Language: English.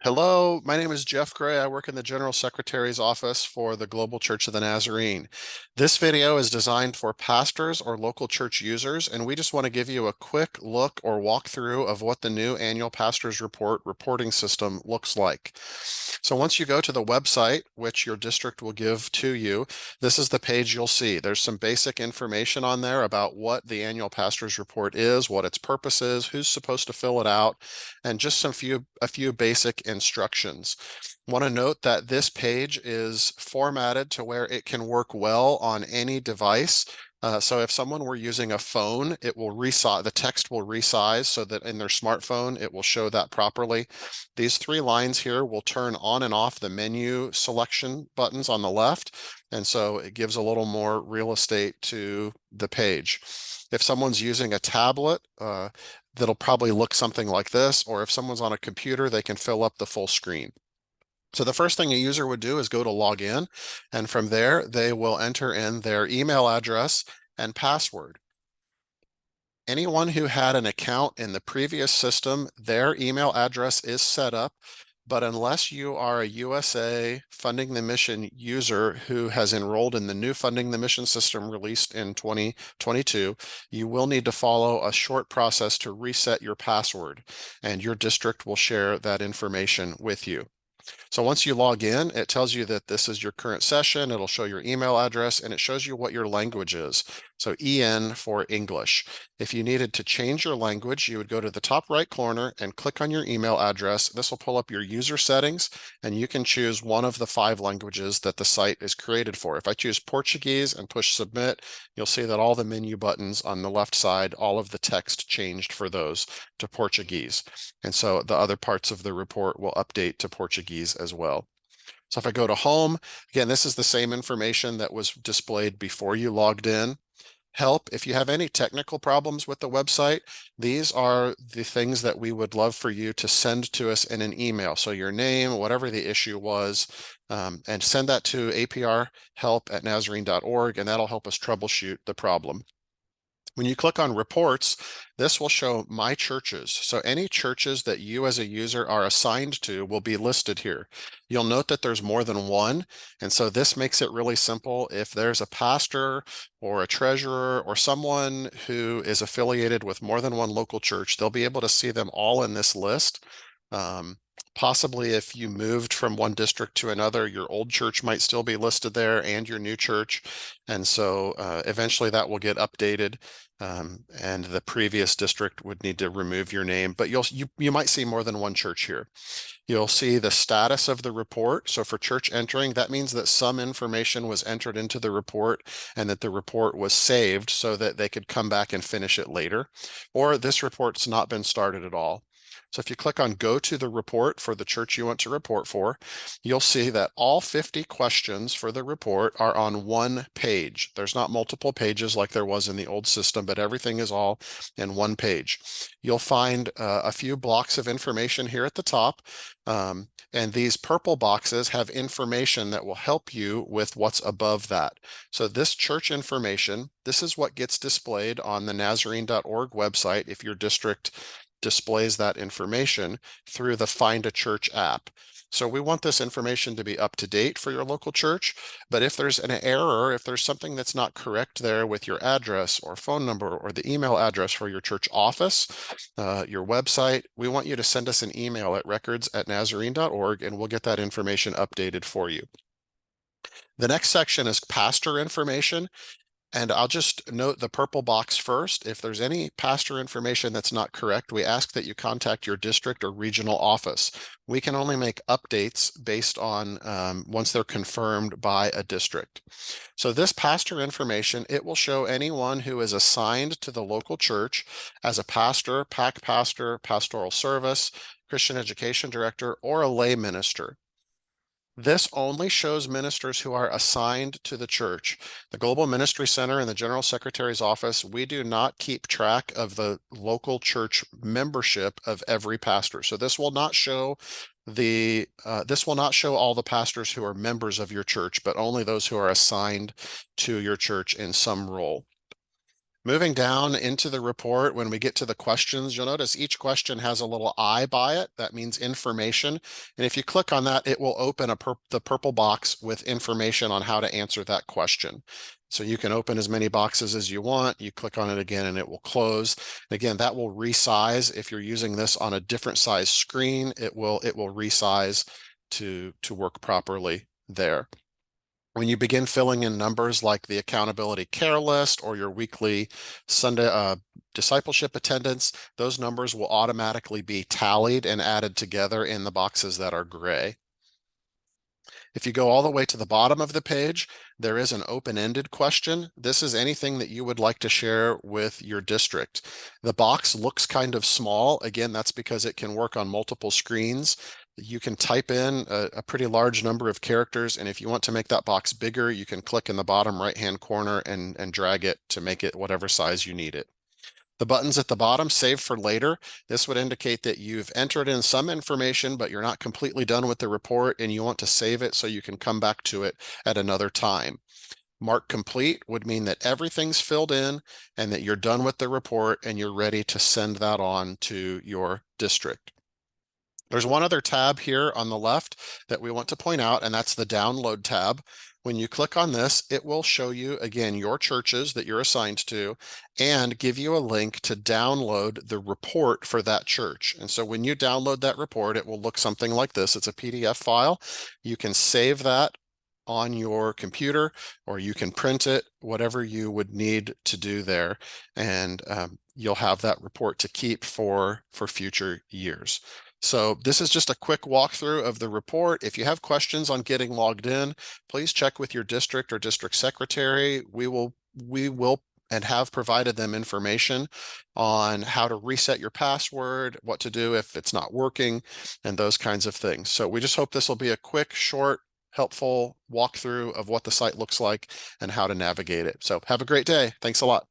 Hello, my name is Jeff Gray. I work in the General Secretary's office for the Global Church of the Nazarene. This video is designed for pastors or local church users, and we just want to give you a quick look or walkthrough of what the new annual pastors report reporting system looks like. So once you go to the website, which your district will give to you, this is the page you'll see. There's some basic information on there about what the annual pastors report is, what its purpose is, who's supposed to fill it out, and just a few basic instructions. Want to note that this page is formatted to where it can work well on any device. So if someone were using a phone, it will resize, the text will resize so that in their smartphone, it will show that properly. These three lines here will turn on and off the menu selection buttons on the left. And so it gives a little more real estate to the page. If someone's using a tablet, that'll probably look something like this, or if someone's on a computer, they can fill up the full screen. So the first thing a user would do is go to log in, and from there, they will enter in their email address and password. Anyone who had an account in the previous system, their email address is set up, but unless you are a USA Funding the Mission user who has enrolled in the new Funding the Mission system released in 2022, you will need to follow a short process to reset your password, and your district will share that information with you. So once you log in, it tells you that this is your current session. It'll show your email address and it shows you what your language is. So EN for English. If you needed to change your language, you would go to the top right corner and click on your email address. This will pull up your user settings and you can choose one of the 5 languages that the site is created for. If I choose Portuguese and push submit, you'll see that all the menu buttons on the left side, all of the text changed for those to Portuguese. And so the other parts of the report will update to Portuguese as well. So if I go to home, again, this is the same information that was displayed before you logged in. Help, if you have any technical problems with the website, these are the things that we would love for you to send to us in an email. So your name, whatever the issue was, and send that to aprhelp@nazarene.org, and that'll help us troubleshoot the problem. When you click on reports, this will show my churches. So any churches that you as a user are assigned to will be listed here. You'll note that there's more than one. And so this makes it really simple. If there's a pastor or a treasurer or someone who is affiliated with more than one local church, they'll be able to see them all in this list. Possibly if you moved from one district to another, your old church might still be listed there and your new church. And so eventually that will get updated. And the previous district would need to remove your name, but you might see more than one church here. You'll see the status of the report. So for church entering, that means that some information was entered into the report and that the report was saved so that they could come back and finish it later, or this report's not been started at all. So if you click on go to the report for the church you want to report for, you'll see that all 50 questions for the report are on one page. There's not multiple pages like there was in the old system, but everything is all in one page. You'll find a few blocks of information here at the top. And these purple boxes have information that will help you with what's above that. So this church information, this is what gets displayed on the Nazarene.org website if your district displays that information through the Find a Church app. So we want this information to be up to date for your local church, but if there's an error, if there's something that's not correct there with your address or phone number or the email address for your church office, your website, we want you to send us an email at records@nazarene.org and we'll get that information updated for you. The next section is pastor information. And I'll just note the purple box first. If there's any pastor information that's not correct, we ask that you contact your district or regional office. We can only make updates based on once they're confirmed by a district. So this pastor information, it will show anyone who is assigned to the local church as a pastor, PAC pastor, pastoral service, Christian education director, or a lay minister. This only shows ministers who are assigned to the church. The Global Ministry Center and the General Secretary's office, we do not keep track of the local church membership of every pastor. So this will not show all the pastors who are members of your church, but only those who are assigned to your church in some role. Moving down into the report, when we get to the questions, you'll notice each question has a little I by it. That means information. And if you click on that, it will open the purple box with information on how to answer that question. So you can open as many boxes as you want. You click on it again and it will close. Again, that will resize. If you're using this on a different size screen, it will resize to work properly there. When you begin filling in numbers like the accountability care list or your weekly Sunday discipleship attendance, those numbers will automatically be tallied and added together in the boxes that are gray. If you go all the way to the bottom of the page, there is an open-ended question. This is anything that you would like to share with your district. The box looks kind of small. Again, that's because it can work on multiple screens. You can type in a pretty large number of characters, and if you want to make that box bigger, you can click in the bottom right-hand corner and drag it to make it whatever size you need it. The buttons at the bottom, save for later. This would indicate that you've entered in some information, but you're not completely done with the report and you want to save it so you can come back to it at another time. Mark complete would mean that everything's filled in and that you're done with the report and you're ready to send that on to your district. There's one other tab here on the left that we want to point out, and that's the download tab. When you click on this, it will show you, again, your churches that you're assigned to and give you a link to download the report for that church. And so when you download that report, it will look something like this. It's a PDF file. You can save that on your computer, or you can print it, whatever you would need to do there. And you'll have that report to keep for future years. So this is just a quick walkthrough of the report. If you have questions on getting logged in, please check with your district or district secretary. We will and have provided them information on how to reset your password, what to do if it's not working, and those kinds of things. So we just hope this will be a quick, short, helpful walkthrough of what the site looks like and how to navigate it. So have a great day. Thanks a lot.